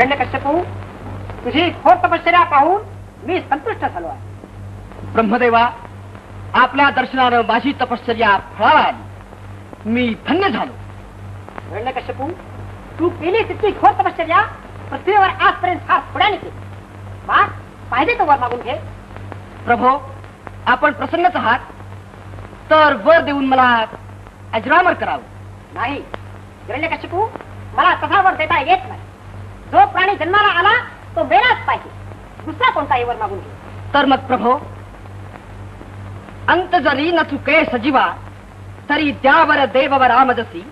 हिरण्यकश्यपू, तुझी घोर तपश्चर्या पाहून मी संतुष्ट झालो आहे. ब्रह्मदेवा, आपल्या दर्शनानं माझी तपश्चर्या फळाला आली. मी धन्य झालो. हिरण्यकश्यपू, तू केली तितकी घोर तपश्चर्या पृथ्वीवर आजपर्यंत फार थोड्याने केली. पाहिजे तो वर मागून घे. प्रभो, आपण प्रसन्नच आहात तर वर देऊन मला अजरामर करावं. नाही हिरण्यकश्यपू, मला तसा वर देता येत नाही. जो प्राणी जन्माला आला तो मेलाच पाहिजे. दुसरा कोणताही वर मागून घे. तर मग प्रभो, अंत जरी न चुके सजीवा तरी द्यावर देववर आमजसी.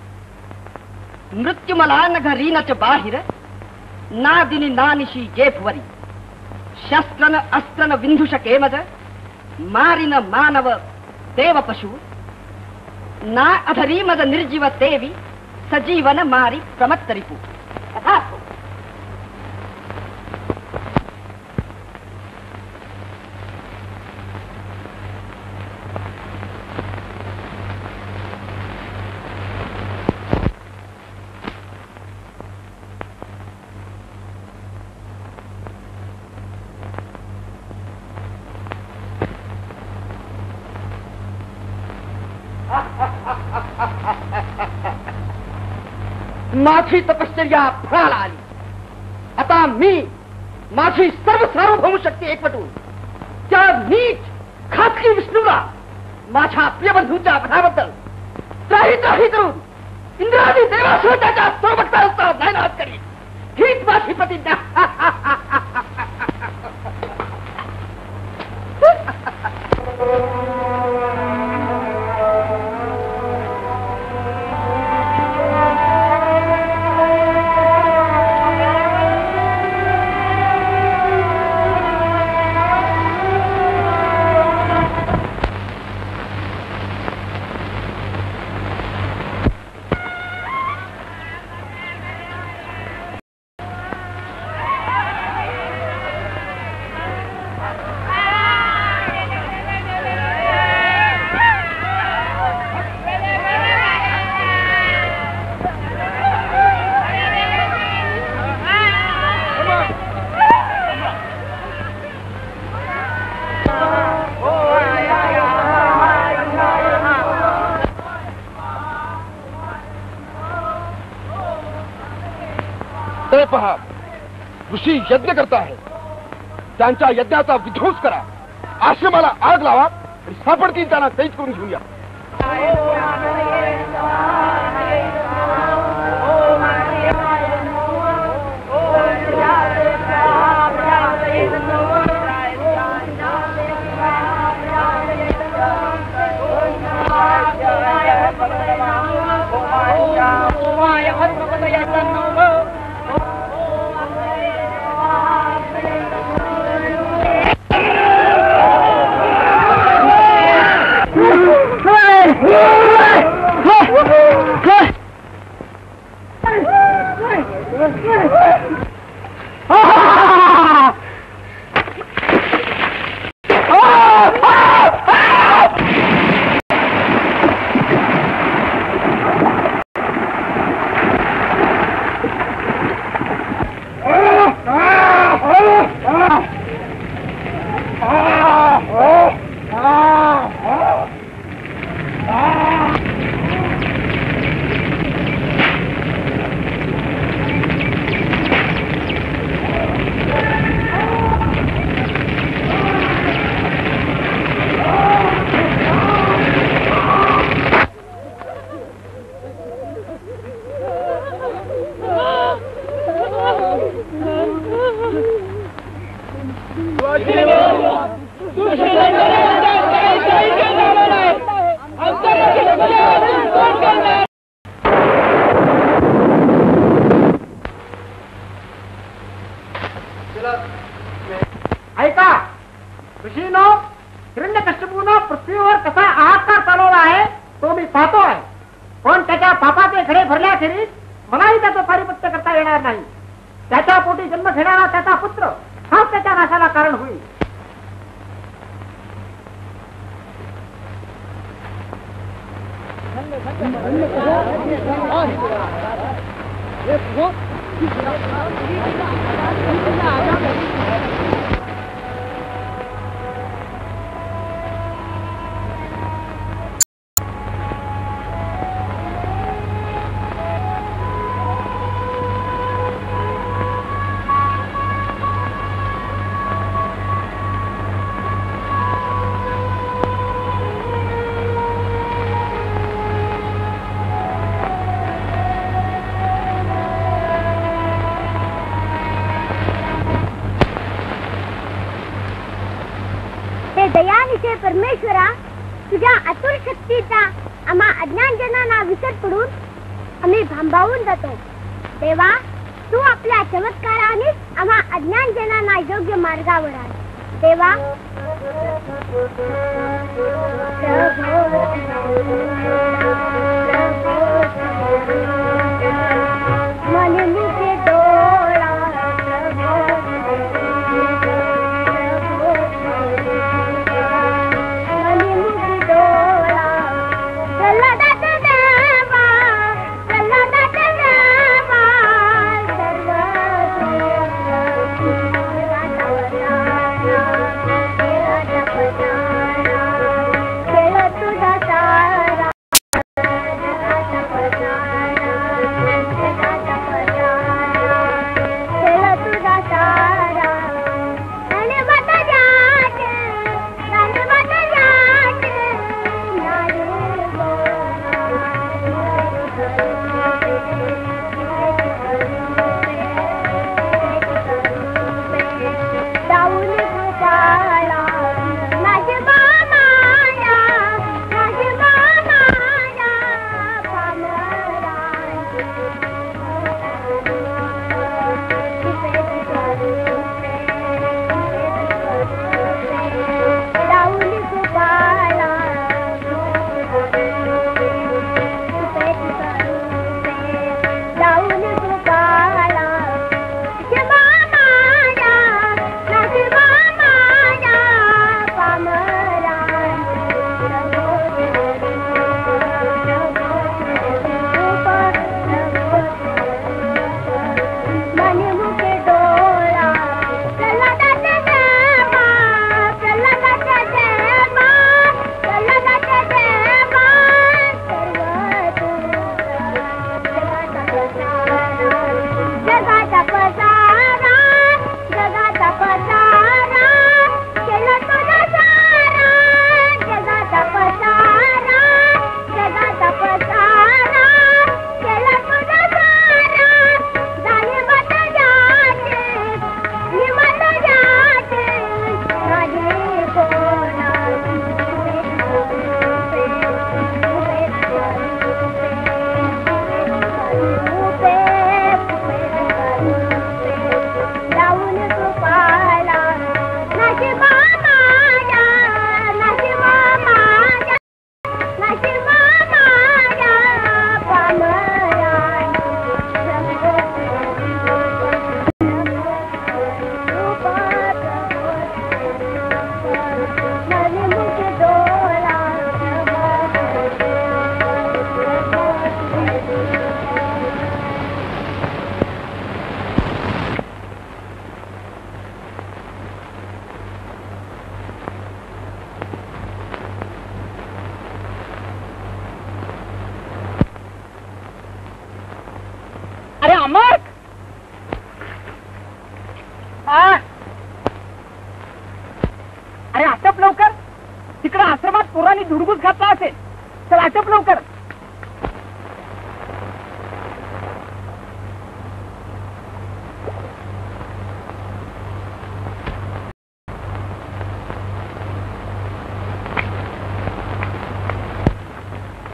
मृत्यू मला न घरी न च बाहिर ना दिनी ना निशी जेफवरी. शस्त्रन अस्त्रन विंधुषके मज मारिन मानव देव पशु. ना अधरी मज निर्जीव देवी सजीवन मारी प्रमत्तरिपु. माझी तपश्चर्या फळाला आली. आता मी माझी सर्व सार्वभौम शक्ती एकवटून त्या नीच खासगी विष्णूला माझ्या प्रियबंधूच्या अपघाताबद्दल त्राही करून इंद्रादी देवासह त्याच्या सर्वभक्तांचा नायनाट करीन. हीच माझी प्रतिज्ञा. पहा, ऋषी यज्ञ करता आहे. त्यांच्या यज्ञाचा विध्वंस करा. आश्रमाला आग लावा आणि सापडतील त्यांना कैद करून घेऊया. ऐका ऋषीनो, हिरण्यकश्यपूनं पृथ्वीवर कसा आहाकार चालवला आहे तो मी पाहतो आहे. पण त्याच्या पापाचे खडे भरल्याखेरीज मलाही त्याचं पारिपत्य करता येणार नाही. त्याच्या पोटी जन्म घेणारा त्याचा पुत्र हाच त्याच्या नाशाला कारण होईल. दयानिशे परमेश्वरा, तुझ्या अतुल शक्तीचा आम्हा अज्ञानजनांना विसर पडून आम्ही भांबावून जातो. देवा, तू आपल्या चमत्काराने आम्हा अज्ञानजनांना योग्य मार्गावर आण. देवा, अरे आटप लवकर, तिकडे आश्रमात पोरांनी धुडगूस घातला असेल. चल आटप लवकर.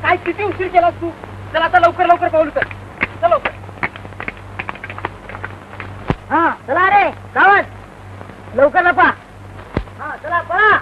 काय किती उशीर केलास तू? चल आता लवकर लवकर पाऊल कर. चल लवकर. हा चला रे गावात लवकर लपा. हा चला पळा.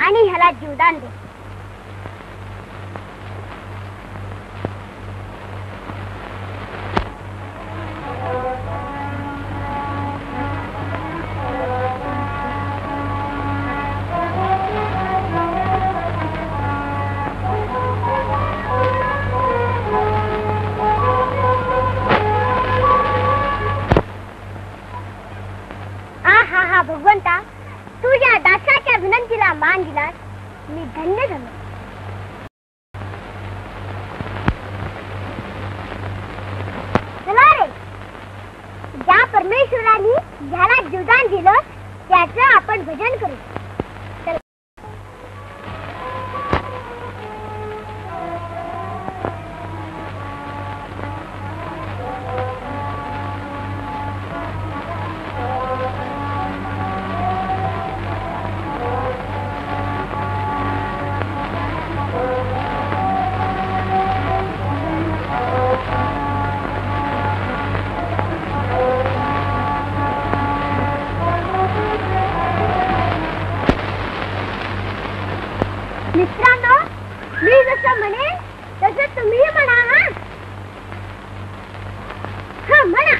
आणि ह्याला जीवदान दे. भगवंता, तुझ्या दासाच्या विनंतीला मान दिलास, मी धन्य झालो. चला रे, ज्या परमेश्वराने ज्याला जीवदान दिलं त्याचं आपण भजन करू. मित्रांनो, मी जसं म्हणे तसं तुम्ही म्हणा. हा म्हणा.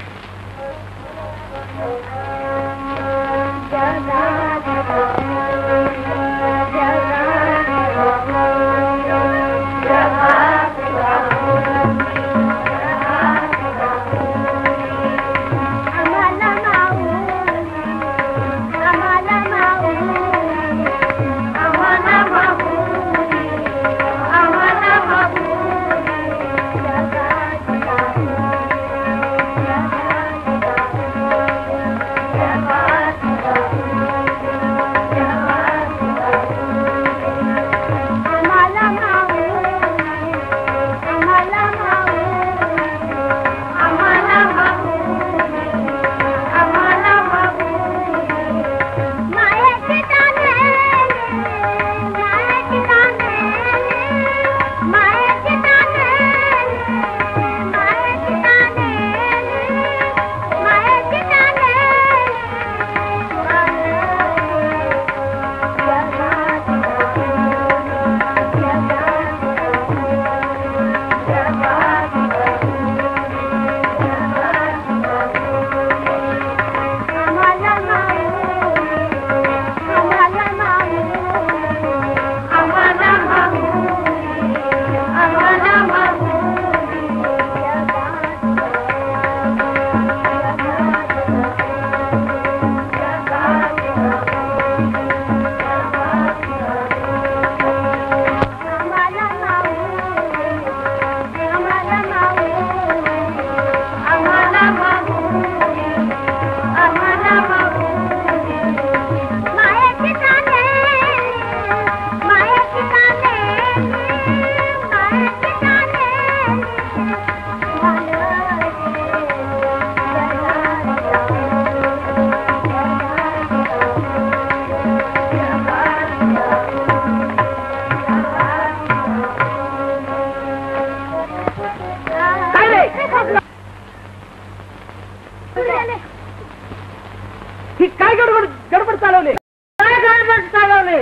काय गडबड चालवले? काय गडबड चालवले?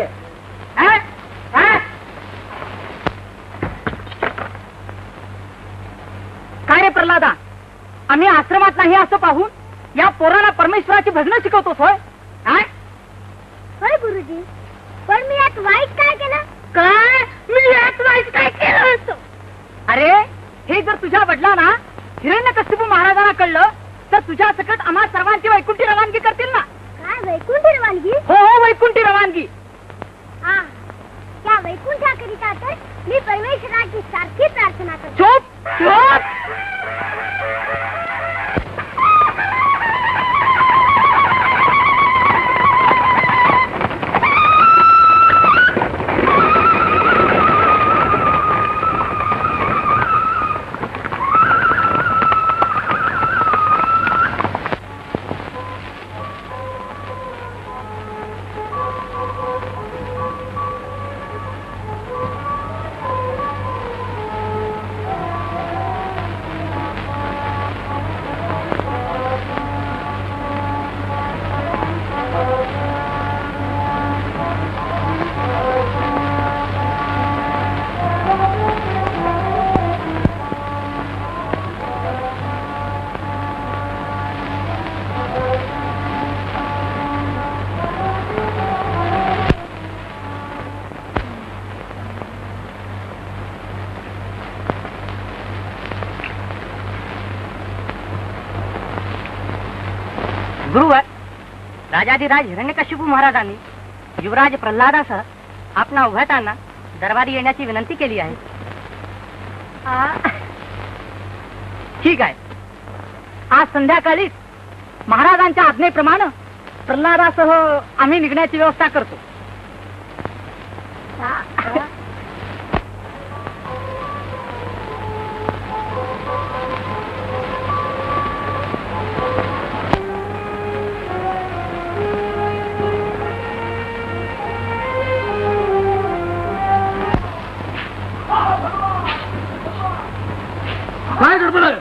काय रे प्रल्हादा, आम्ही आश्रमात नाही असं पाहून या पोराला परमेश्वराची भजनं शिकवतोस होय? होय गुरुजी, पण मी यात वाईट काय केलं? काय? मी यात वाईट काय केलं होतं? अरे, हे जर तुझ्या वडिलांना हिरण्यकशिपू महाराजांना कळलं तर तुझ्या सकट आम्हा सर्वांची वैकुंठी रवानगी करतील ना. काय वैकुंठी रवानगी? हो हो, वैकुंठी रवानगी. हा, त्या वैकुंठाकरिता तर मी परमेश्वराची सारखी प्रार्थना करतो. चुप चुप. राजाधिराज हिरण्यकशिपू महाराजांनी युवराज प्रल्हादासह आपणा उभयतांना दरबारी येण्याची विनंती केली आहे. ठीक आहे. आज संध्याकाळी महाराजांच्या आज्ञेप्रमाणे प्रल्हादासह आम्ही निघण्याची व्यवस्था करतो. काय गडबड आहे?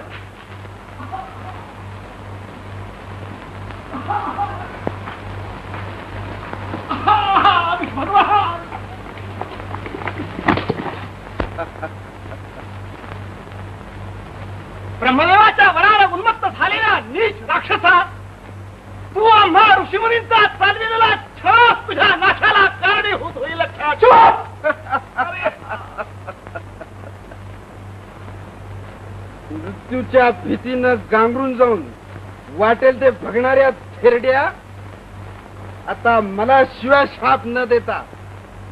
ब्रह्मदेवाच्या वराला उन्मत्त झालेला नीच राक्षसा, तू आम्हा ऋषीमुनींचा चालविलेला छळ तुझ्या नाशाला कारणीभूत होईल. मृत्यूच्या भीतीनं गांगरून जाऊन वाटेल ते बघणाऱ्या थेरड्या आता मला शिव्या शाप न देता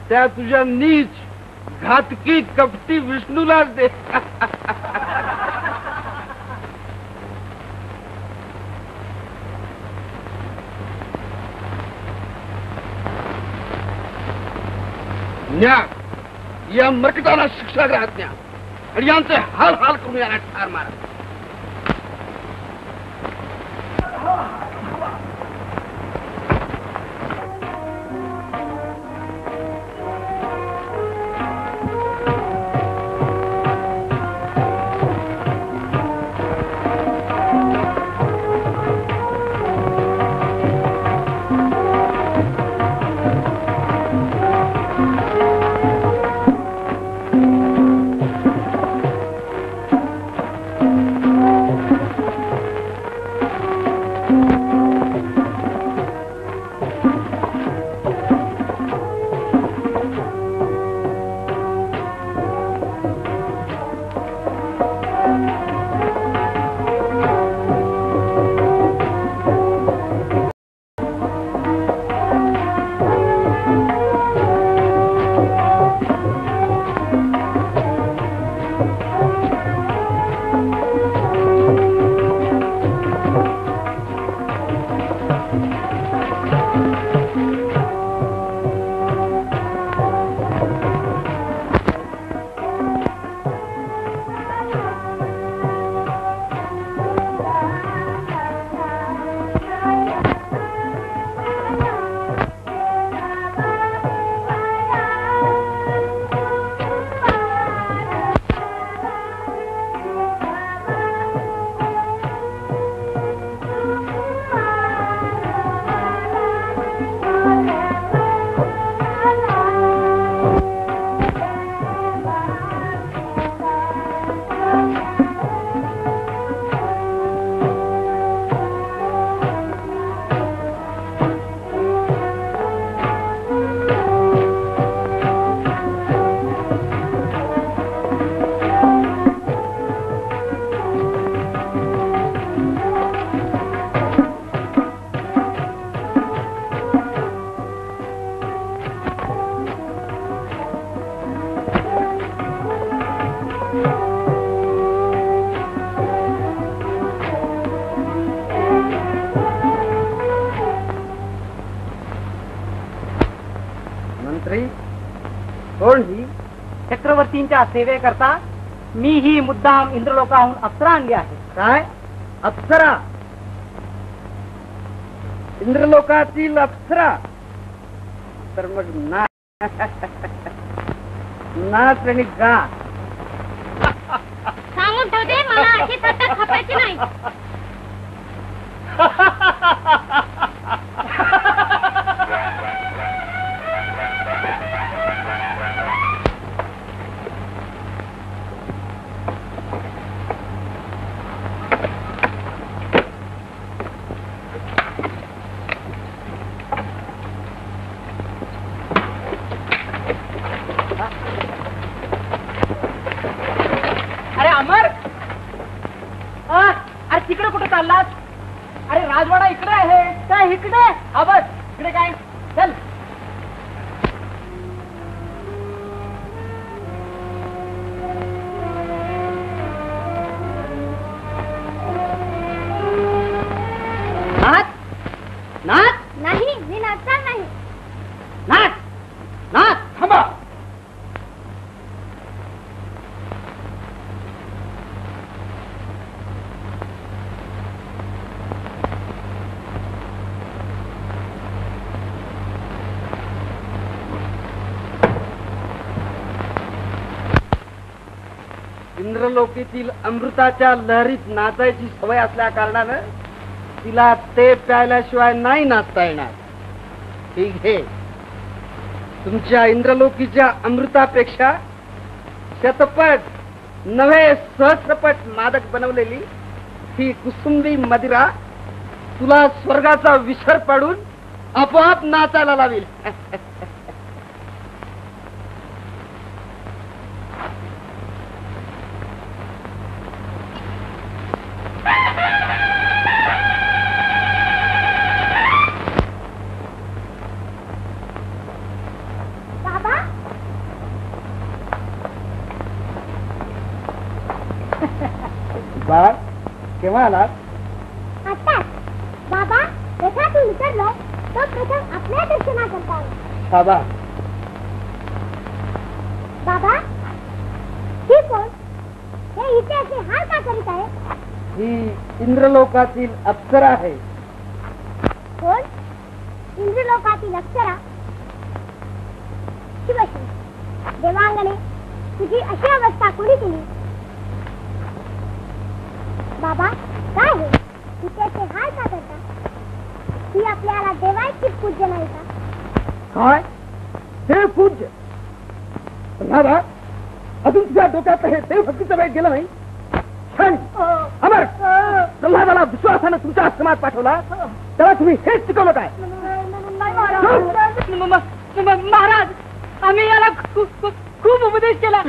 त्या तुझ्या नीच घातकी कपटी विष्णूलाच दे. न्या या मर्कटाला शिक्षागृहात न्या आणि यांचे हाल हाल करून याला ठार मारा. कोण ही? चक्रवर्तींच्या सेवेकरता मी ही मुद्दाम इंद्रलोकाहून अप्सरा आणली आहे. काय अप्सरा? इंद्रलोकातील अप्सरा? तर मग नाच आणि गा. सांगून ठेवते, मला अशी थट्टा खपायची नाही. अरे तिकडे कुठे चाललात? अरे राजवाडा इकडे आहे. काय इकडे? हा बस इकडे काय चल. नाच नाच नाही मी नाचणार नाही. नाच नाच. थांबा. इंद्रलोकीतील अमृताच्या लहरीत नाचायची सवय असल्या कारणानं तिला ते प्यायल्याशिवाय नाही नाचता येणार. ठीक आहे, तुमच्या इंद्रलोकीच्या अमृतापेक्षा शतपट नव्हे सहस्रपट मादक बनवलेली ही कुसुंबी मदिरा तुला स्वर्गाचा विसर पाडून आपोआप नाचायला लावील. बाबा बाळ केव्हा आलात? आताच बाबा रथातून उतरलो तो प्रथम आपल्या दर्शनाकरता आलो. बाबा बाबा ही कोण? हे इथे असे हाल का करीत आहे? ही इंद्रलोकातील अप्सरा आहे. कोण? इंद्रलोकातील अप्सरा? शिवश्री देवांगणे तुझी अशी अवस्था कोणी केली? बाबा काय हे तिथे असे हाल का करता? ती आपल्याला देवाची पूज्य नाही का? काय देव पूज्य? बाबा अजून तुझ्या डोक्यात हे देव भक्तीचं वेळ गेलं नाही. अमर प्रल्हादाला विश्वासानं तुमच्या आश्रमात पाठवला तेव्हा तुम्ही हेच शिकवलं काय? महाराज आम्ही याला खूप उपदेश केला.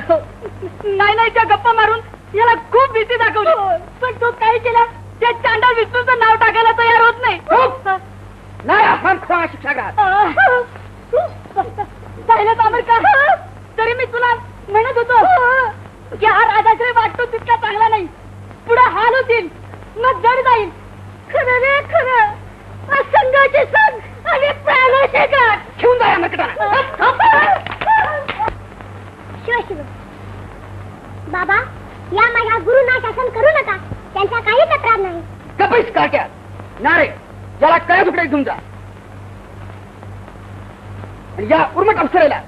नाही गप्पा मारून याला खूप भीती दाखवली, पण तो काही केला त्या चांडाळ विष्णूचं नाव टाकायला तयार होत नाही. नाही आपण खरा शिक्षागार. का तरी मी तुला म्हणत होतो की हा राजाश्रय वाटतो तितका चांगला नाही. पुढे हाल होतील, मग जड जाईल. खरं रे खरं संघाची संघ आणि प्राणाचे गाठ घेऊन जा शिव बाबा या माझ्या गुरुंना शासन करू नका. त्यांचा काही तक्रार नाही. कपैस काट्या नारे ज्याला कळ्या तुकडे घेऊन जा. आणि या उर्मट अप्सरेला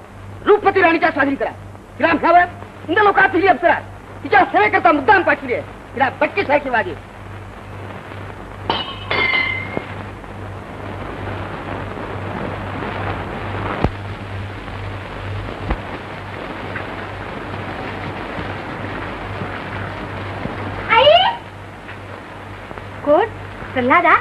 रूपपती राणीच्या स्वाधीन करा. तिला म्हणावं इंद्रलोकातील ही अप्सरा तिच्या सेवेकरता मुद्दाम पाठवली आहे. तिला 32 सारखी वागे. कोण? प्रल्हादा?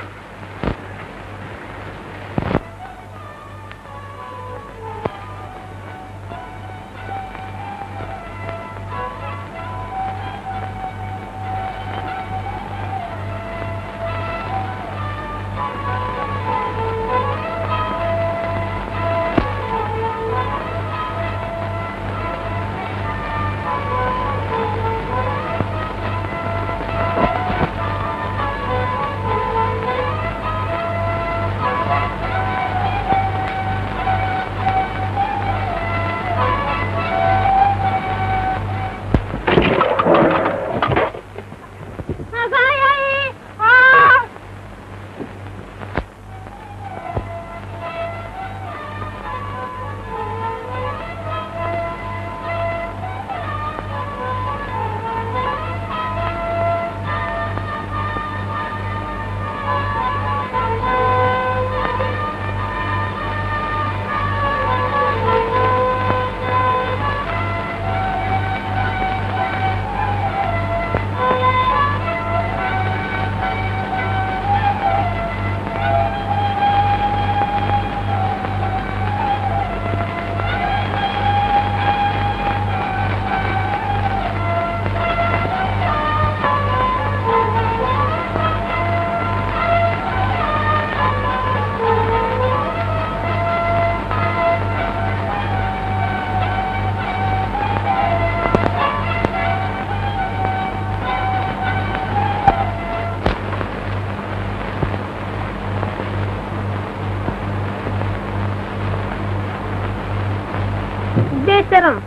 बेशरम.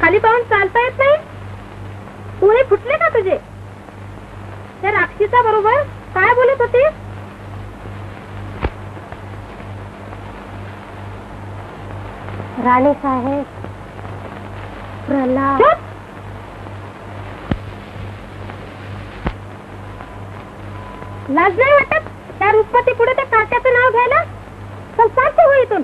खाली पाहून चालता येत नाही. डोळे फुटले का तुझे? त्या राक्षीचा बरोबर काय बोलत होते? राणे साहेब, प्रल्हाद. लाज नाही वाटत त्या रुपवती पुढे त्या कार्ट्याचं नाव घ्यायला? पण सारखं हो इथून.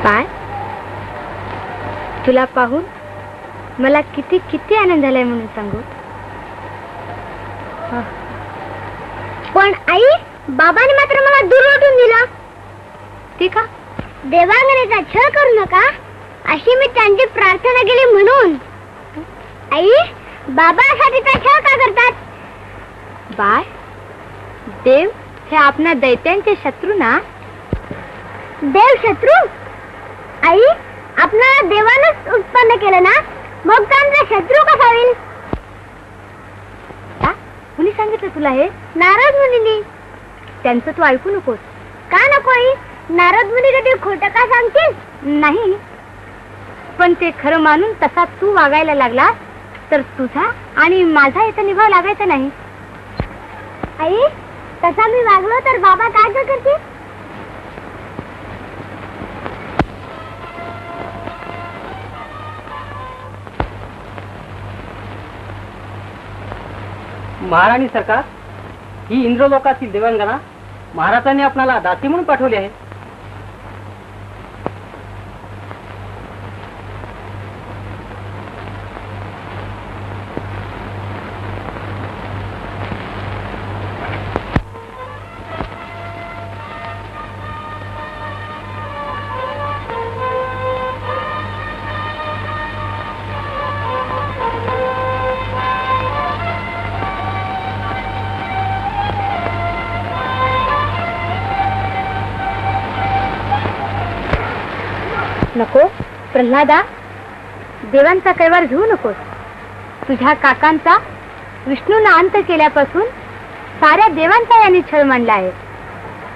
काय तुला पाहून मला किती किती आनंद झालाय म्हणून सांगू. पण आई, बाबाने मात्र मला दूर उठून दिला. ठीक आहे, देवांगणेचा छळ करू नका अशी मी त्यांची प्रार्थना केली म्हणून. आई, बाबासाठीचा छळ का करतात? बाय, देव हे आपल्या दैत्यांचे शत्रू ना. देव शत्रू? आई, आपणाला देवानच उत्पन्न केलं ना, मग त्यांचा शत्रू कसा होईल? कुणी सांगितलं तुला हे? नारद मुनींनी. त्यांचं तू ऐकू नकोस. का नको आई? नारद मुनी कधी खोटं का सांगतील? नाही, पण ते खरं मानून तसा तू वागायला लागला तर तुझा आणि माझा इथं निभाव लागायचा नाही. आई, तसा मी वागलो तर बाबा काय करतील? महाराणी सरकार, ही इंद्रलोकातील देवांगना महाराजांनी आपल्याला दासी म्हणून पाठवली आहे. नको प्रल्हादा, देवांचा कैवार घेऊ नकोस. तुझ्या काकांचा विष्णूने अंत केल्यापासून साऱ्या देवांचा यांनी छळ मांडला आहे.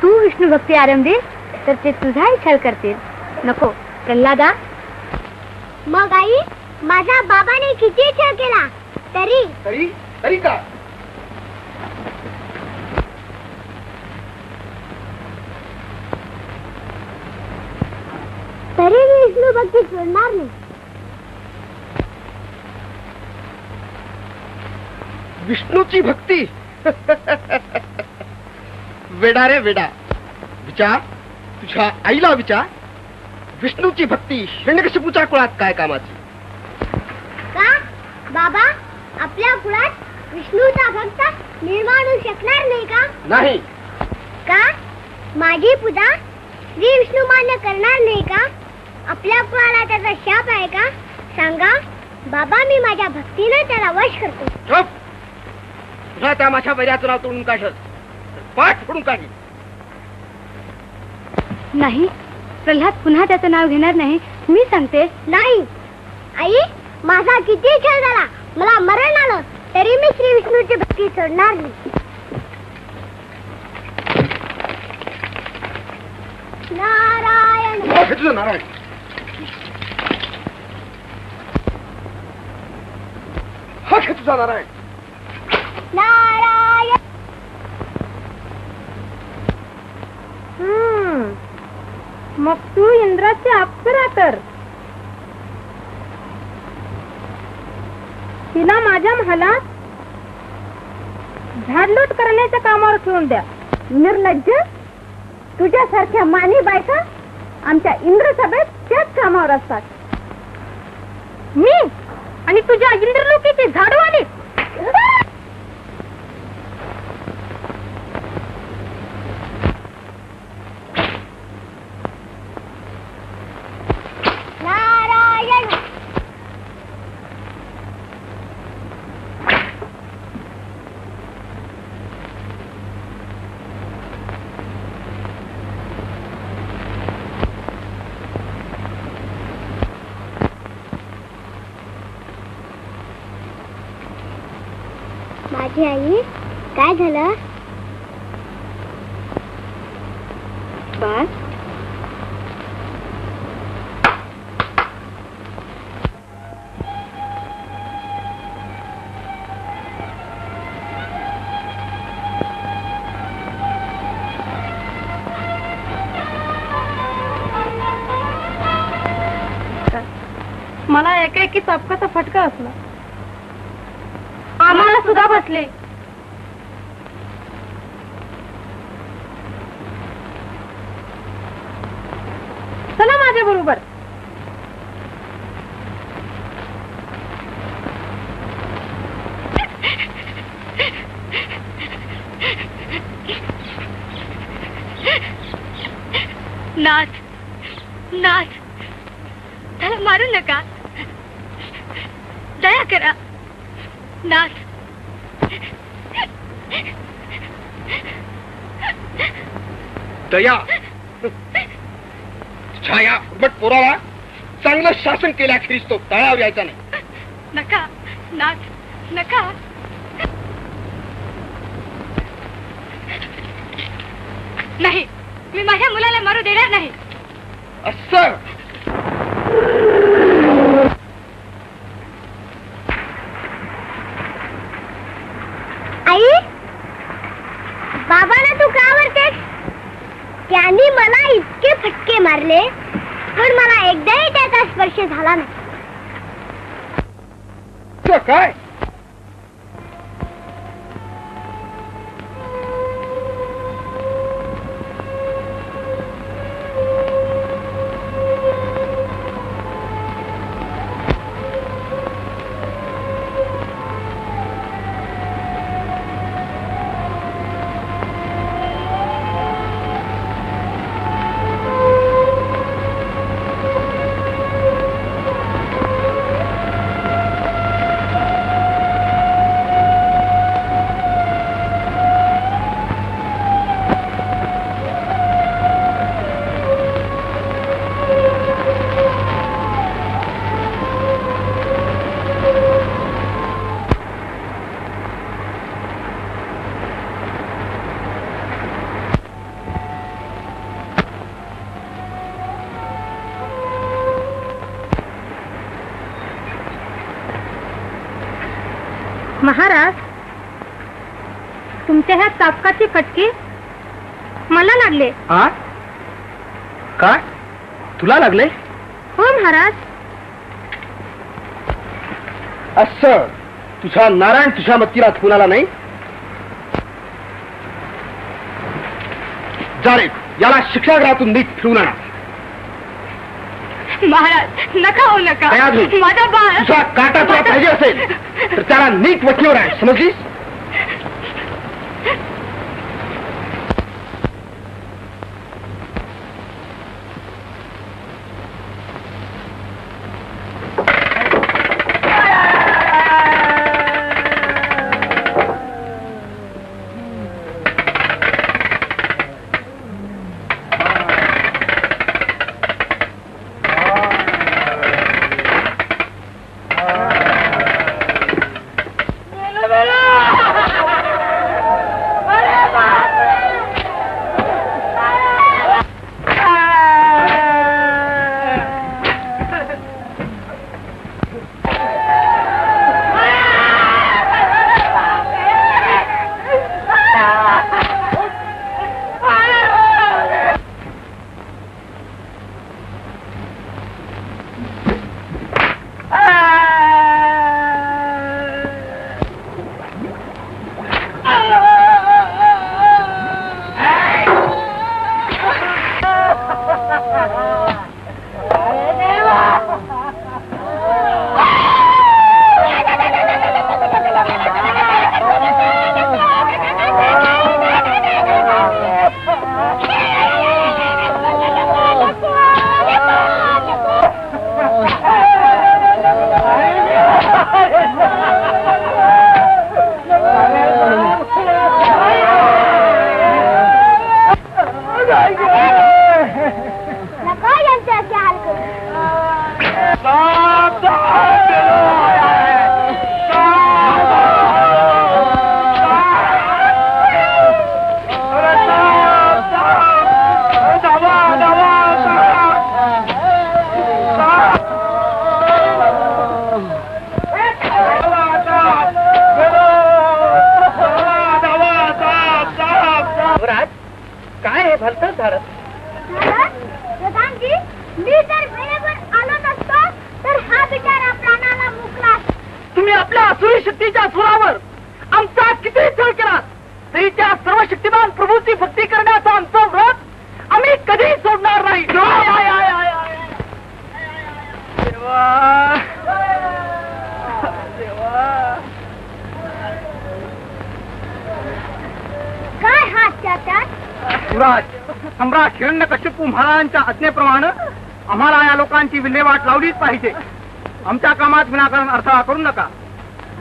तू विष्णू भक्ती आरंभील तर ते तुझाही छळ करतील. नको प्रल्हादा. मग आई, माझ्या बाबाने किती छळ केला तरी तरी तरी का? तरी मी विष्णू भक्ती सोडणार नाही. विष्णूची भक्ती? वेडा रे वेडा. विचार, तुझ्या आईला विचार. विष्णूची भक्ती हिरण्यकशिपूच्या कुळात काय कामाची? का बाबा, आपल्या कुळात विष्णूचा भक्त निर्माण होऊ शकणार नाही का? नाही. का माझी पूजा श्री विष्णू मान्य करणार नाही का? आपल्या कुळाला त्याचा शाप आहे का? सांगा बाबा, मी माझ्या भक्तीने त्याला वश करतो. चुप. तुझा त्या माझ्या वैराचं नाव तोडून काढलं पाठ फोडून काढली. नाही, प्रल्हाद पुन्हा त्याचं नाव घेणार नाही. मी सांगते. नाही आई, माझा किती छळ झाला, मला मरण आलं तरी मी श्री विष्णूची भक्ती सोडणार नाही. नारायण. तुझं नारायण. हा घे तुझा नारायण. नारायण. मग तू इंद्राची अप्सरा तर. तिला माझ्या महालात झाडलोट करण्याच्या कामावर ठेवून द्या. निर्लज्ज, तुझ्यासारख्या मानी बायका आमच्या इंद्रसभेत त्याच कामावर असतात. मी आणि तुझ्या इंद्रलोकीची झाडू आली. नारायण. माझी आई काय झालं बाळ? मला एकाएकी चपकाचा फटका असला. आम्हाला सुद्धा बसले. चला माझ्या बरोबर. नाथ नाथ त्याला मारू नका. दया करा नाथ. दया छाया बट पोराला चांगलं शासन केल्याखेरीज तो तळावर यायचा नाही. नका नाथ नका. नाही मी माझ्या मुलाला मारू देणार नाही. असं आई बाबांना तू का आवडतेस? त्यांनी मला इतके फटके मारले पण मला एकदाही त्याचा स्पर्श झाला नाही. काय महाराज तुमच्या ह्या चापकाची फटके मला लागले. काय तुला लागले? हो महाराज. असं तुझा नारायण तुझ्या मत्तीला कुणाला नाही. जा रे याला शिक्षागृहातून नीट फिरवून आणा. महाराज नका हो नका. माझा बाळ तुझा काटा तुला पाहिजे असेल तर त्याला नीट वठीवर आहे समजलीस. भलतंच झालं. प्रधानजी, मी जर वेळेवर आलो नसतो तर हा बिचारा प्राणाला मुकला. तुम्ही आपल्या असुरी शक्तीच्या सुरावर आमचा किती छळ केला तरी त्या सर्व शक्तिमान प्रभूची भक्ती करण्याचा आमचा व्रत आम्ही कधी सोडणार नाही. देवा देवा, काय हा अत्याचार? युवराज, सम्राट हिरण्यकश्यपू महाराजांच्या आज्ञेप्रमाणे आम्हाला या लोकांची विल्हेवाट लावलीच पाहिजे. आमच्या कामात विनाकारण अडथळा करू नका.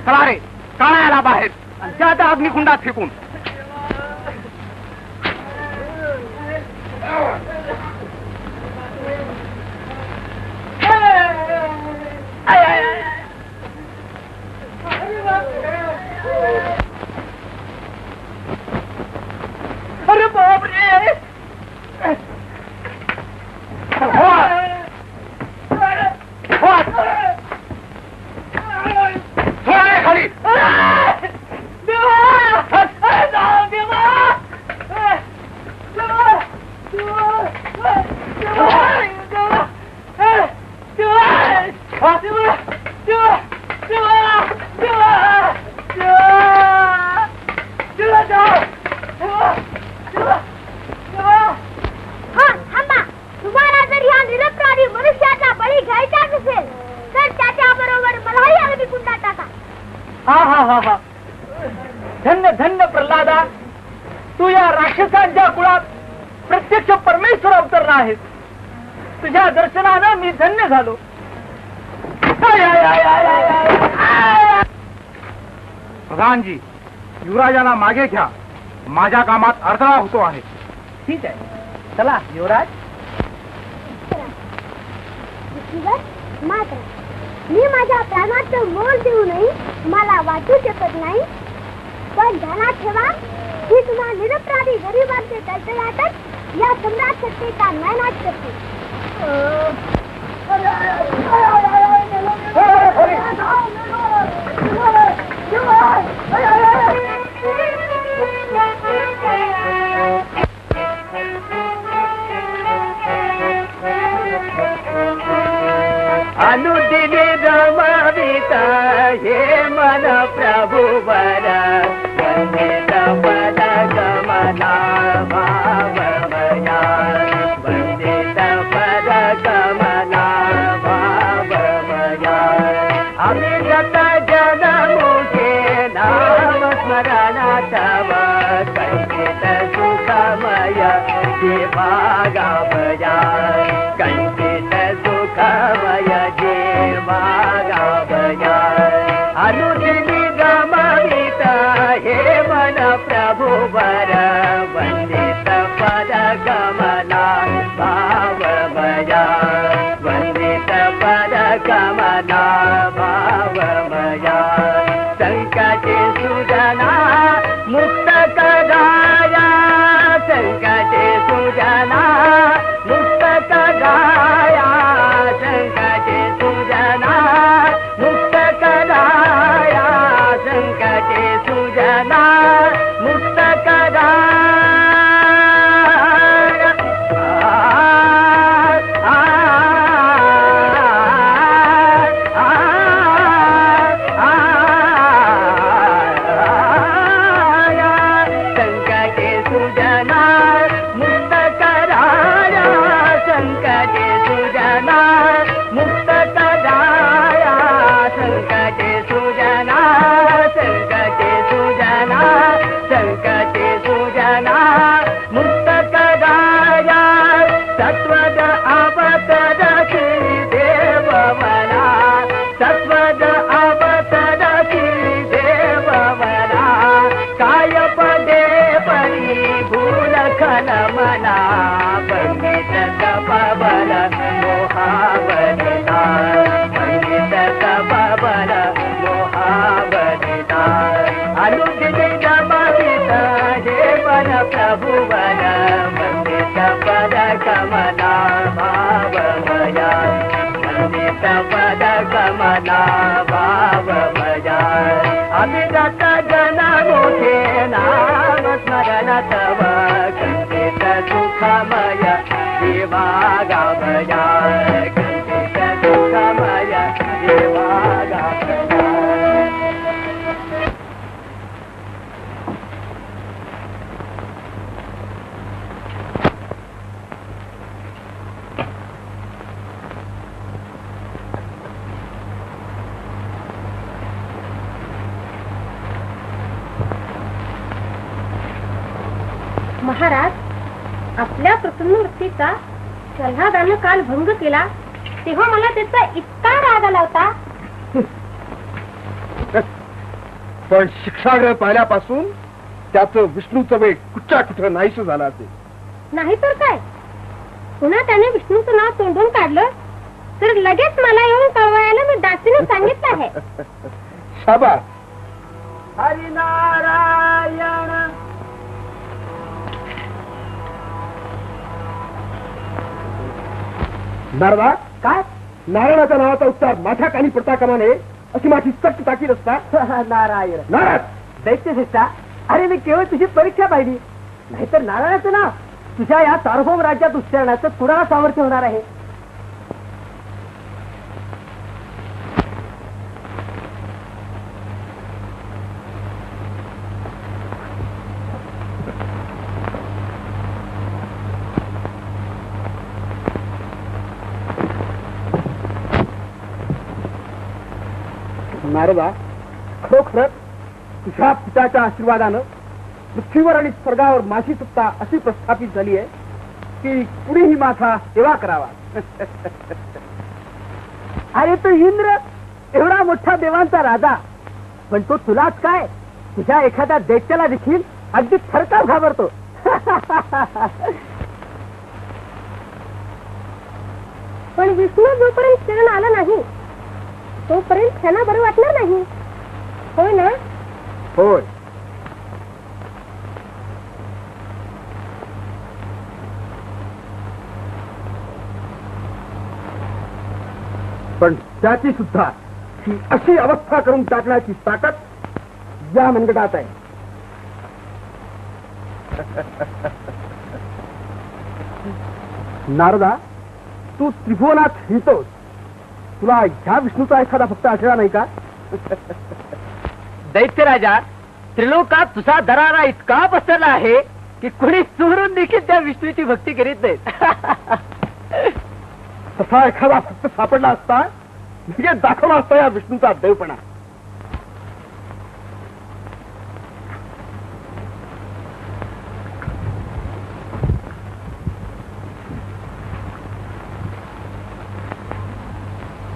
चला रे, काढा याला बाहेर आणि त्या त्या अग्निकुंडात फेकून. अरे बापरे, खाली तुम्हाला जर या निरपराधी मनुष्याचा बळी घ्यायचाच असेल तर त्याच्या बरोबर मलाही अग्निकुंडात टाका. हा हा हा हा, धन्य धन्य प्रल्हादा, तू या राक्षसांच्या कुळात प्रत्यक्ष परमेश्वर अवतरला आहेस. तुझ्या दर्शनानं मी धन्य झालो. प्रधानजी, युवराजाला मागे घ्या. माझ्या कामात अडथळा होतो आहे. ठीक आहे, चला युवराज. मात्र मी माझ्या प्राणाचं मोल देऊनही मला वाचू शकत नाही. पण ध्यानात ठेवा की तुम्हा निरपराधी गरिबांचे तळतळाटच या सम्राट शक्तीचा नायनाट करते. अनुदिनी रमविता हे मन प्रभु वर वंदित पद कमला भावमया, वंदित पद कमला भावमया. अविरत जन मुखे नाम स्मरण तव कंचित सुखमय जीवागावया, कंचित सुखमय जीवागावया. अनुदिनी गमवित हे मन प्रभु वर वंदित पद कमला भावमया, वंदित पद कमला भावमया. संकटे सुजना मुक्त कराया, संकटे सुजना मुक्त कराया, संकटे सुजना मुक्त कराया, संकटे सुजना मुक्त कराया. प्रभुवन वंदित पद कमला भावमया, वंदित पद कमला भावमया. अविरत जन मुखे नाम स्मरण तव कंचित सुखमय देवा गाभया खंडित सुखमय देवा गाभया. महाराज, आपल्या प्रसन्न वृत्तीचा प्रल्हादानं काल भंग केला तेव्हा मला त्याचा इतका राग आला होता. पण शिक्षाग्रह पाहिल्यापासून त्याचं विष्णूचं वेग कुठच्या कुठं नाहीसं झालं असेल. नाहीतर काय, पुन्हा त्याने विष्णूचं नाव तोंडून काढलं तर लगेच मला येऊन कळवायला मी दासीने सांगितलं आहे. शाबास. हरिनारायण. नारदा, काय नारायणाच्या नावाचा उच्चार माझ्या कानी पडता कामा नये अशी माझी सक्त ताकीद असता. नारायण. नाराज दैत्य शिष्टा, अरे मी केवळ तुझी परीक्षा पाहिली, नाहीतर नारायणाचं नाव तुझ्या या सार्वभौम राज्यात उच्चारण्याचं कुणाला सामर्थ्य होणार आहे. नारदा, खरोखर तुझ्या पित्याच्या आशीर्वादानं पृथ्वीवर आणि स्वर्गावर माझी सत्ता अशी प्रस्थापित झाली आहे की कुणीही माझा सेवा करावा. अरे तो इंद्र एवढा मोठा देवांचा राजा, पण तो तुलाच काय तुझ्या एखाद्या दैत्याला देखील अगदी थरकाप घाबरतो. पण विष्णू जोपर्यंत शरण आला नाही तोपर्यंत त्यांना बरं वाटणार नाही, होय ना? होय. पण त्याची सुद्धा ही अशी अवस्था करून टाकण्याची ताकद या मनगटात आहे. नारदा, तू त्रिभुवनात हिंडतोस, तुला ह्या विष्णूचा एखादा भक्त आढळला नाही का? दैत्य राजा, त्रिलोकात तुझा दरारा इतका पसरला आहे की कुणी चोरून देखील त्या विष्णूची भक्ती करीत नाही. तसा एखादा भक्त सापडला असता म्हणजे दाखवला असता या विष्णूचा देवपणा.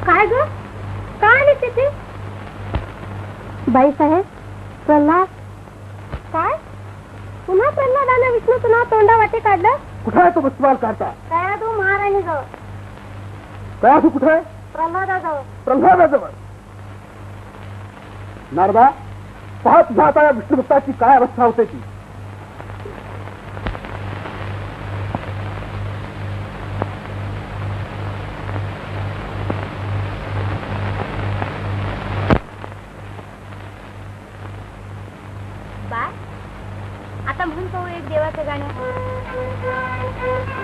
काय ग, काय आली तिथे? बाई साहेब, प्रल्हाद. काय पुन्हा प्रल्हादानं विष्णूचं नाव तोंडा वाटे काढलं? कुठं आहे तो वस्तुवाल काढता? काय तू महाराणी जवळ, काय तू कुठे आहे? प्रल्हादाजवळ. प्रल्हादाजवळ. नारदा, पहा तुझ्या आता या विष्णू भक्ताची काय अवस्था होते ती. बाय, आता म्हणतो एक देवाचं गाणं. प्रभू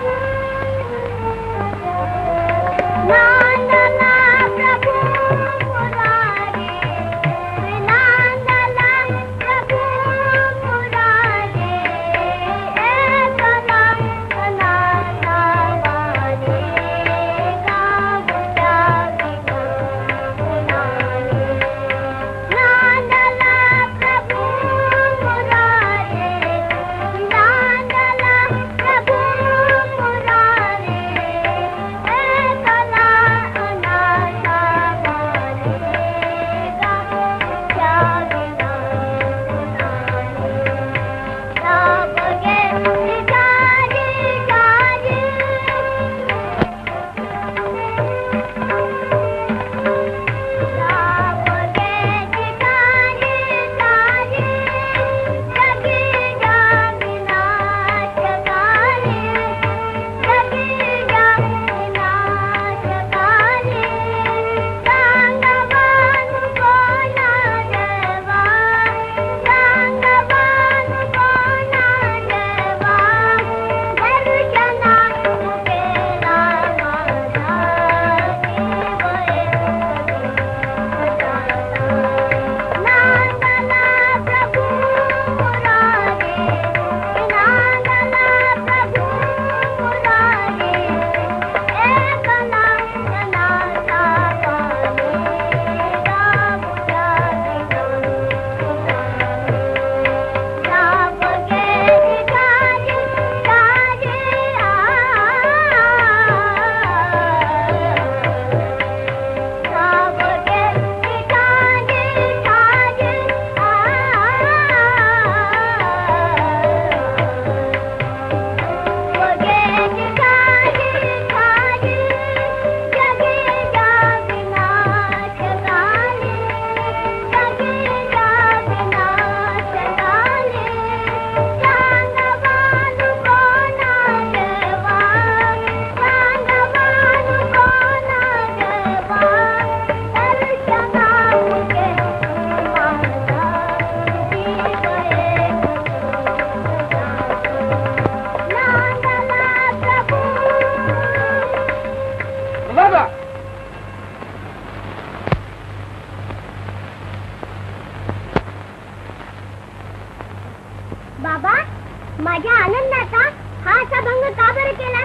माझ्या आनंदाचा हा असा भंग का बरं केला?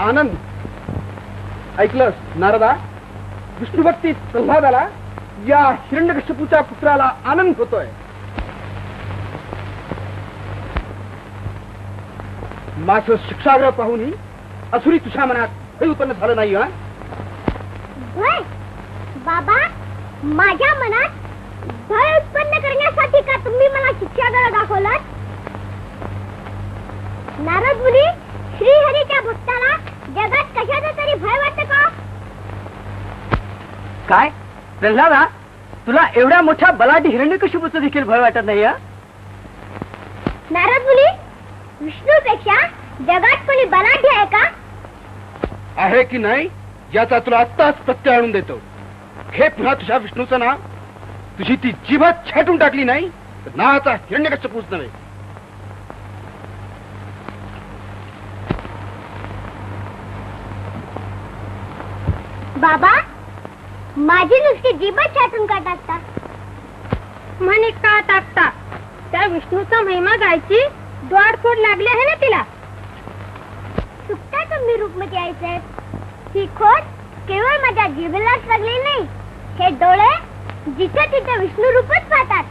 आनंद ऐकलंस नारदा? विष्णू भक्ती प्रल्हादाला या हिरण्यकश्यपूच्या पुत्राला आनंद होतोय. माझं शिक्षाग्रह पाहूनही असुरी तुझ्या मनात काही उत्पन्न झालं नाही. भय बाबा, माझ्या मनात भय उत्पन्न करण्यासाठी का तुम्ही मला शिक्षाग्रह दाखवलात? नारद मुनी, श्रीहरीच्या भक्ताला जगात कशाचा तरी भय वाटत का? काय प्रल्हादा, तुला एवढ्या मोठ्या बलाढ्य हिरण्यकश्यपूचं देखील भय वाटत नाही? नारद मुनी, विष्णूपेक्षा जगात कोणी बलाढ्य आहे का? आहे की नाही याचा तुला आत्ताच प्रत्यय आणून देतो. हे पुन्हा तुझ्या विष्णूचं नाव, तुझी ती जीभात छाटून टाकली नाही तर नावाचा हिरण्यकश्यपूच नव्हे. बाबा, माझी नुसती जीभच छाटून का टाकता? म्हणे का टाकता? त्या विष्णूचा महिमा गायची द्वाडफोड लागली आहे ना तिला. चुकता तुम्ही रूपमती आई साहेब. ही खोट केवळ माझ्या जीभेलाच लागली नाही. हे डोळे जिथे तिथे विष्णू रूपच पाहतात.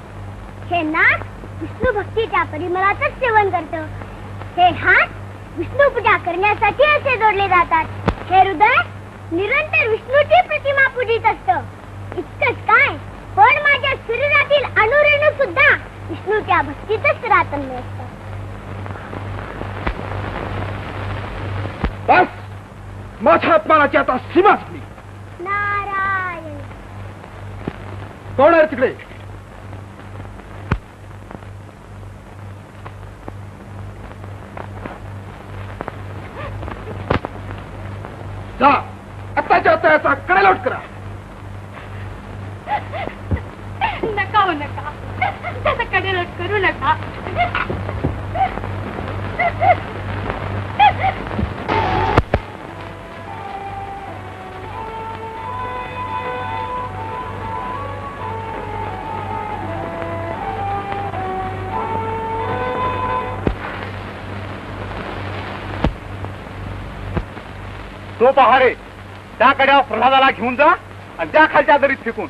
हे नाक विष्णू भक्तीच्या परिमलाचंच सेवन करतं. हे हात विष्णू पूजा करण्यासाठी असे जोडले जातात. हे हृदय निरंतर विष्णूची प्रतिमा पूजित असतं. इतकंच काय, पण माझ्या शरीरातील अणुरेणू सुद्धा विष्णूच्या भक्तीतच रातन्य असतं. बस, माझ्या अपमानाची आता सीमा झाली. नारायण. कोण आहे तिकडे? जा, आत्ताच्या आता याचा कडेलोट करा. नका हो नका, त्याचा कडेलोट करू नका. तो पहारे त्या कड्यावर प्रल्हादाला घेऊन जा आणि त्या खालच्या दरीत फेकून.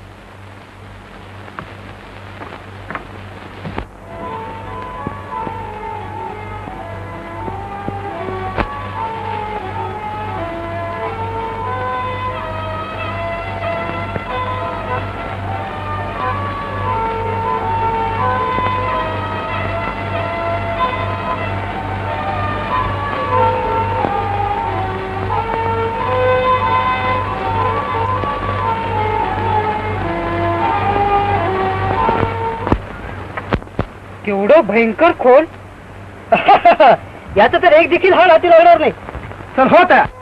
केवढं भयंकर खोल. याचा तर एक देखील हाल हाती लागणार नाही. चल होत आहे.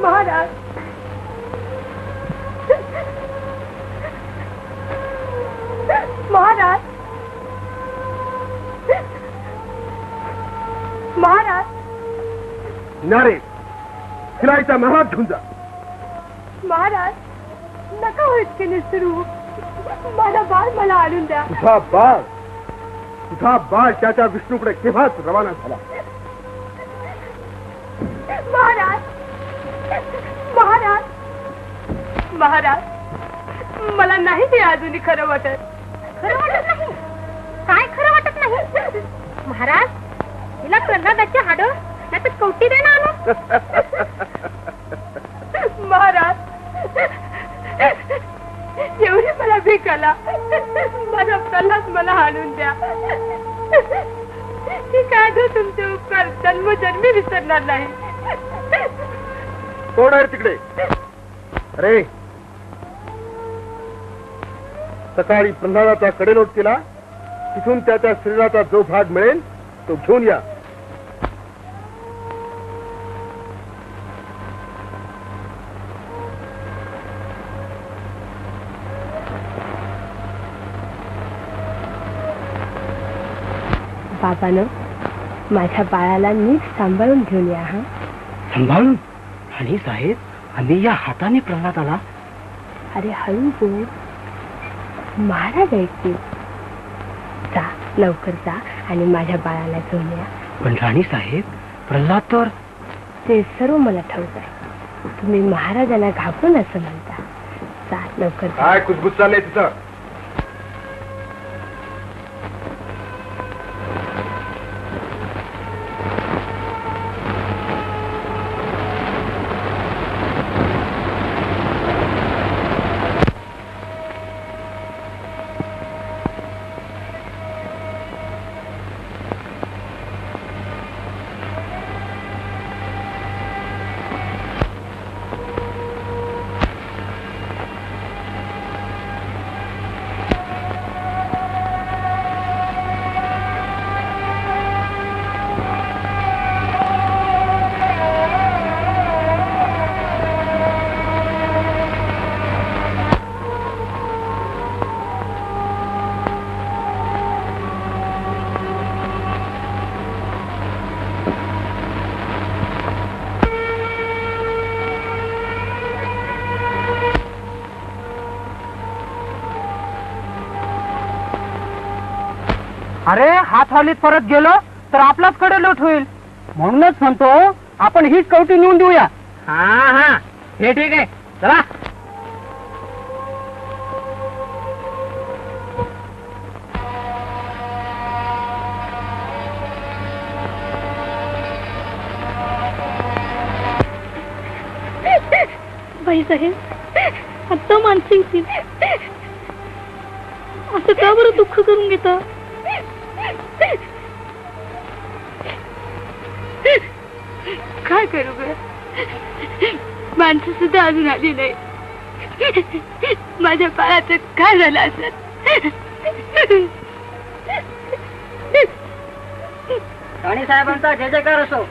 महाराज महाराज महाराज नारे खिलाईचा महाराज घेऊन जा. महाराज नका हो इतके निसरू. माझा बाळ मला आणून द्या. तुझा बाळ त्याच्या विष्णूकडे केव्हाच रवाना झाला. महाराज महाराज महाराज मला नाही ते अजूनही खरं वाटत. खरं वाटत नाही? काय खरं वाटत नाही? महाराज तिला प्रल्हादाची हाड नाही तर कवटी दे ना आणून. महाराज एवढी मला भीक आला. माझा प्रल्हाद मला आणून द्या. ठीक आहे तुमचे उपकार जन्मजन्मी विसरणार नाही. कोण आहे तिकडे? अरे सकाळी प्रल्हादाचा कडेलोट केला. तिथून त्याच्या शरीराचा जो भाग मिळेल तो घेऊन या. बाबानं माझ्या बाळाला नीट सांभाळून घेऊन या. हा सांभाळून? आणि साहेब आम्ही या हाताने प्रल्हादाला. अरे हळू बोल. महाराज ऐकतील. जा लवकर जा आणि माझ्या बाळाला घेऊन या. पण राणी साहेब प्रल्हाद तर. ते सर्व मला ठाऊक आहे. तुम्ही महाराजांना घाबरून असं म्हणता. जा लवकर जा. काय कुजबुज चाललंय तिथं? अरे हात हालीत परत गेलो तर आपलाच कडे लोट होईल. म्हणूनच म्हणतो आपण हीच कवटी नेऊन देऊया. हा हे ठीक आहे. चला. बाईसाहेब आता मानसिंग असं का बरं दुःख करून घेता? काय करू ग? माणसं सुद्धा अजून आली नाही. माझ्या बाळाचं काय झालं असत? राणी साहेबांचा जय जयकार असो.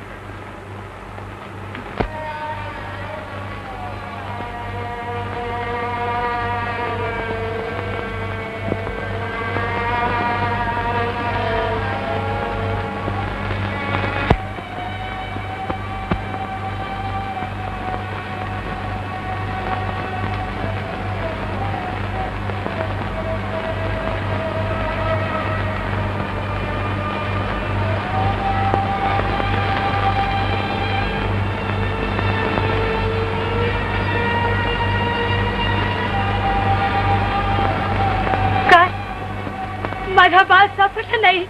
माझा बाळ सापडला नाही.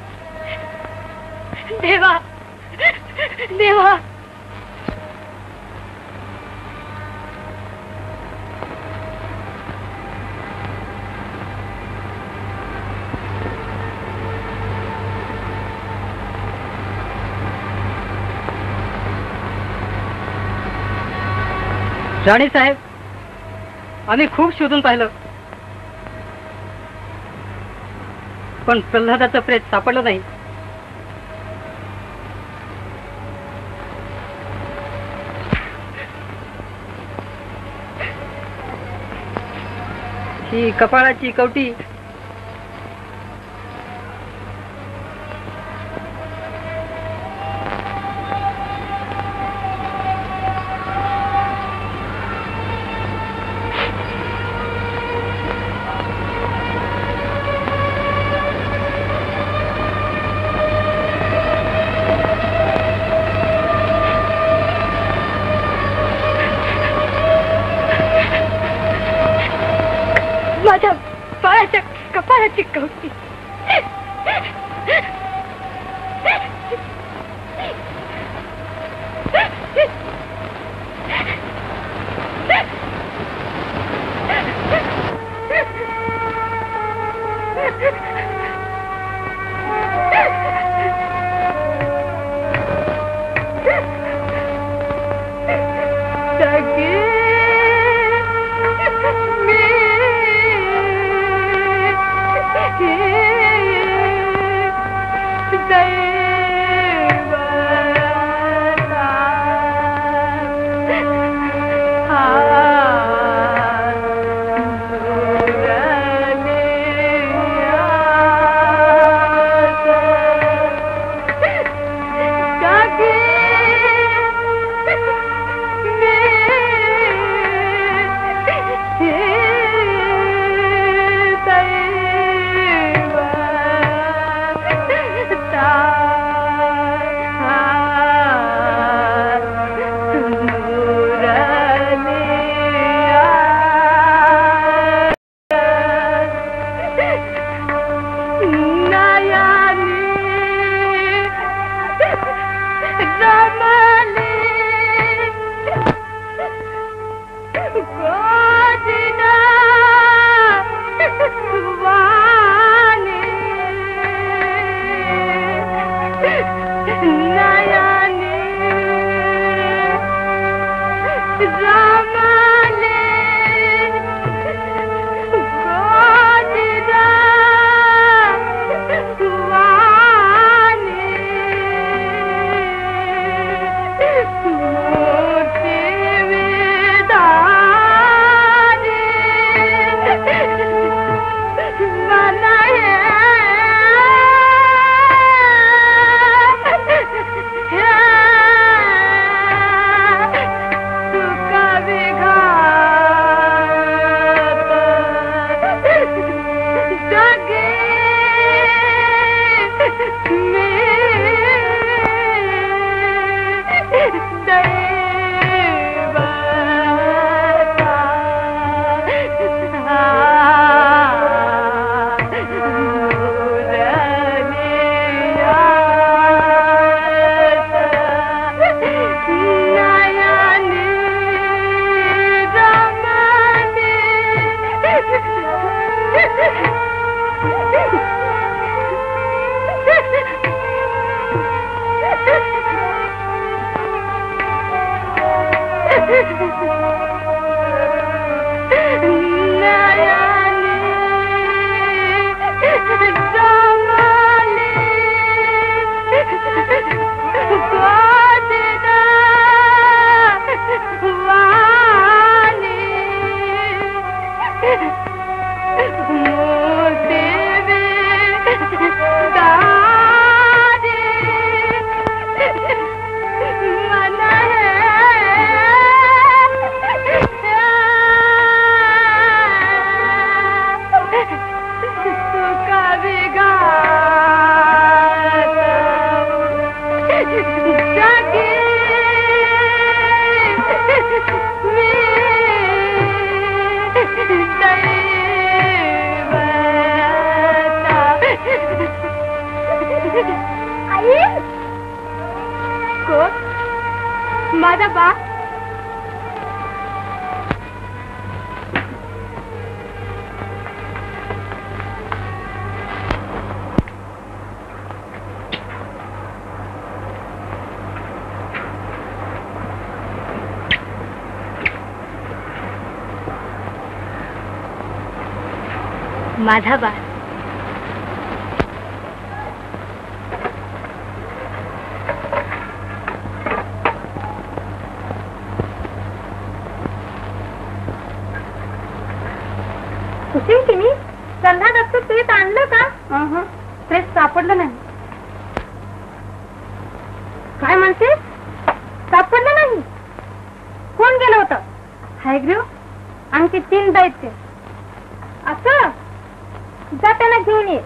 देवा देवा. राणी साहेब आम्ही खूप शोधून पाहिलं पण प्रल्हादाचं प्रेत सापडलं नाही. ही कपाळाची कवटी माझ्या बाळाच्या कपाळाची कवटी माझा बा माझा बा कुठे की मी संध्या दत्त प्रेत आणलं का? प्रेत सापडलं नाही. काय म्हणते? सापडलं नाही? कोण गेलं होतं? हायग्रीव आणखी 3 दैत्य. असं जा त्यांना घेऊन ये.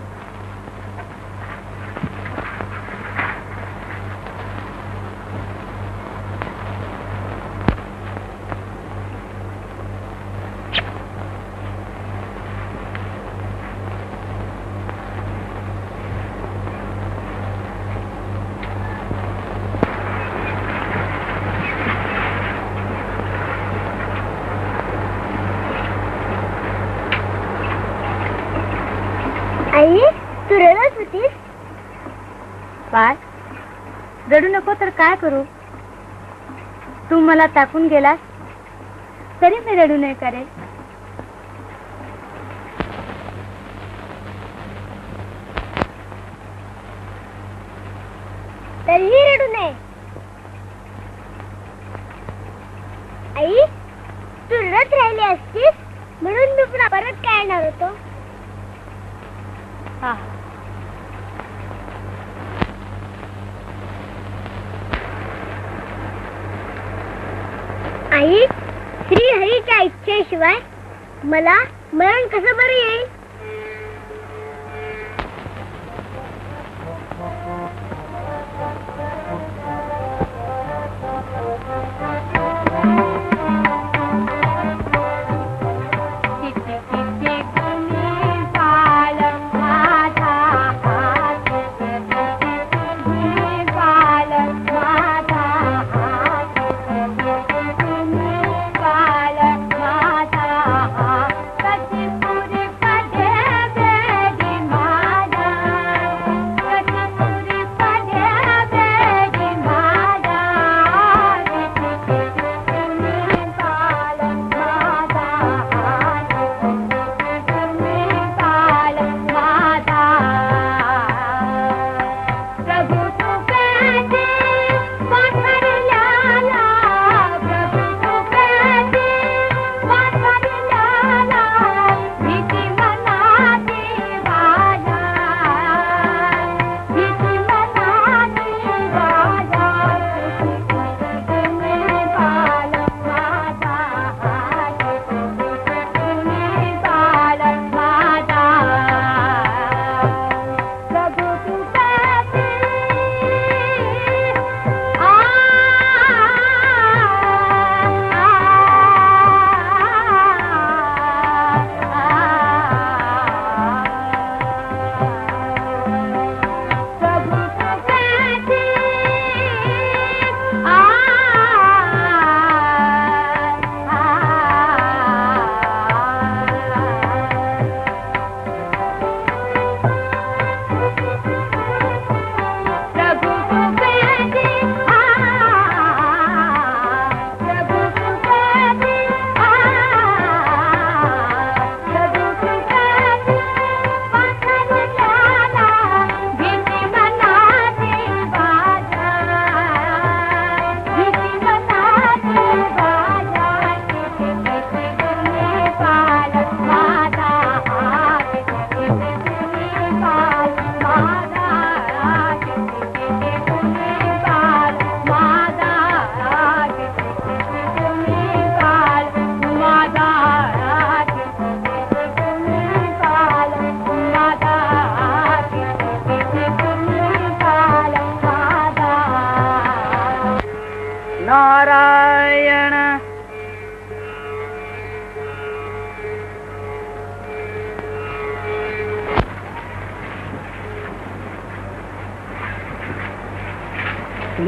आई तू रडत होतीस? बाळ रडू नको तर काय करू? तू मला टाकून गेलास तरी मी रडू नये करे. तरीही रडू नये. आई तू रडत राहिली असतीस म्हणून मी पुन्हा परत काय येणार होतो. आई श्री हरीच्या इच्छेशिवाय मला मरण कसं बरं येईल?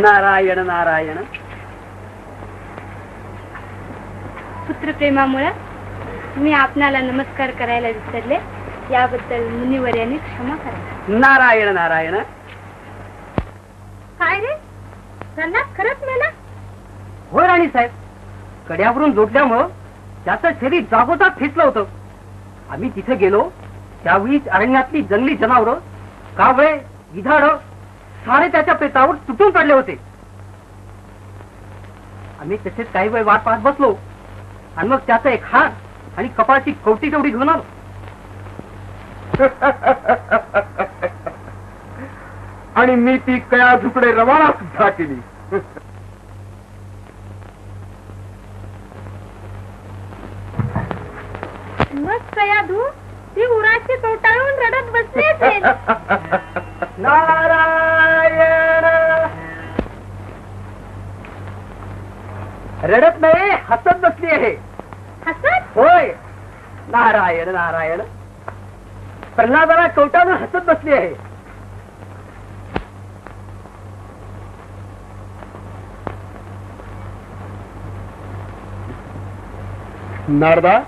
नारायण नारायण नारायण. पुत्रप्रेमामुळे मी आपणाला नमस्कार करायला विसरले, याबद्दल मुनिवर्यांनी क्षमा करा. नारायण नारायण. काय रे त्यांना खरंच मेला? होय राणी साहेब, कड्यावरून जोडल्यामुळं त्याचं शरीर जागोजाग ठेचलं होतं. आम्ही तिथे गेलो त्यावेळी अरण्यातली जंगली जनावरं, कावळे, गिधाड सारे त्याच्या प्रेतावर तुटून पडले होते. आम्ही तसेच काही वेळ वाट पाहत बसलो आणि मग त्याचा एक हात आणि कपाळची कवटी तेवढी घेऊन आलो. आणि मी ती कया झुकडे रवाना सुद्धा केली. मग कयाधू ती उराची कवटाळून रडत बसली असेल. नारायण रडत नाही, हसत बसली आहे. हसत? होय, नारायण नारायण. प्रल्हादाला कवटाळून हसत बसली आहे. नारदा,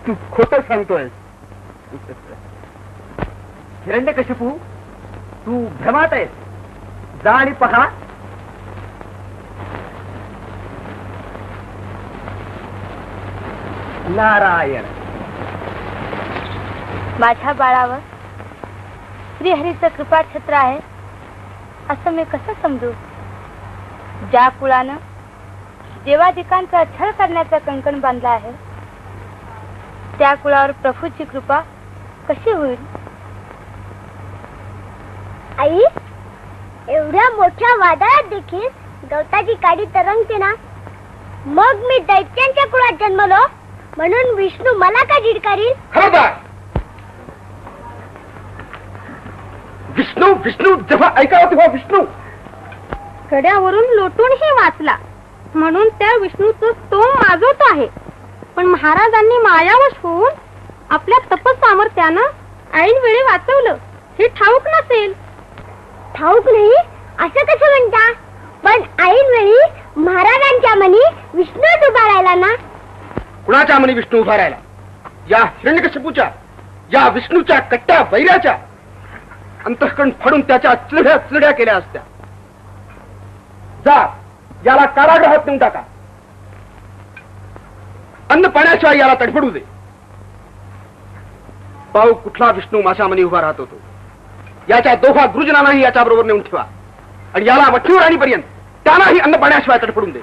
तू खोटं सांगतोय. हिरण्यकशिपू, तू भ्रमात आहेस. जा आणि पहा. नारायण. माझ्या बाळावर श्रीहरीचं कृपाछत्र आहे असं मी कसं समजू? ज्या कुळानं देवादिकांचा छळ करण्याचा कंकण बांधला आहे त्या कुळावर प्रभूची कृपा कशी होईल? आई, एवढ्या मोठ्या वादळात देखील गवताची काडी तरंगते ना. मग मी दैत्यांच्या कुळात जन्मलो म्हणून विष्णू मला का झिडकारील? खबरदार. विष्णू विष्णू जेव्हा ऐकावं तेव्हा विष्णू. कड्यावरून लोटूनही वाचला म्हणून त्या विष्णूचं तोंड माजवत आहे. पण महाराजांनी मायावश होऊन आपल्या तपसामर्थ्यानं ऐन वेळी वाचवलं हे ठाऊक नसेल. ठाऊक नाही असं कसं म्हणता? पण ऐन वेळी महाराजांच्या मनी विष्णूच उभा राहिला ना. कुणाच्या मनी विष्णू उभा राहिला? या हिरण्यकशिपूच्या, या विष्णूच्या कट्ट्या वैराच्या अंतःकरण फाडून त्याच्या चिरड्या चिरड्या केल्या असत्या. जा, याला कारागृहात नेऊन टाका. अन्न पाण्याशिवाय याला तडफडू दे. पाहू कुठला विष्णू माझ्या मनी उभा राहत होतो. याच्या दोघा गुरुजनांनाही याच्या बरोबर नेऊन ठेवा आणि याला वठीवर आणीपर्यंत त्यांनाही अन्न पाण्याशिवाय तडफडून दे.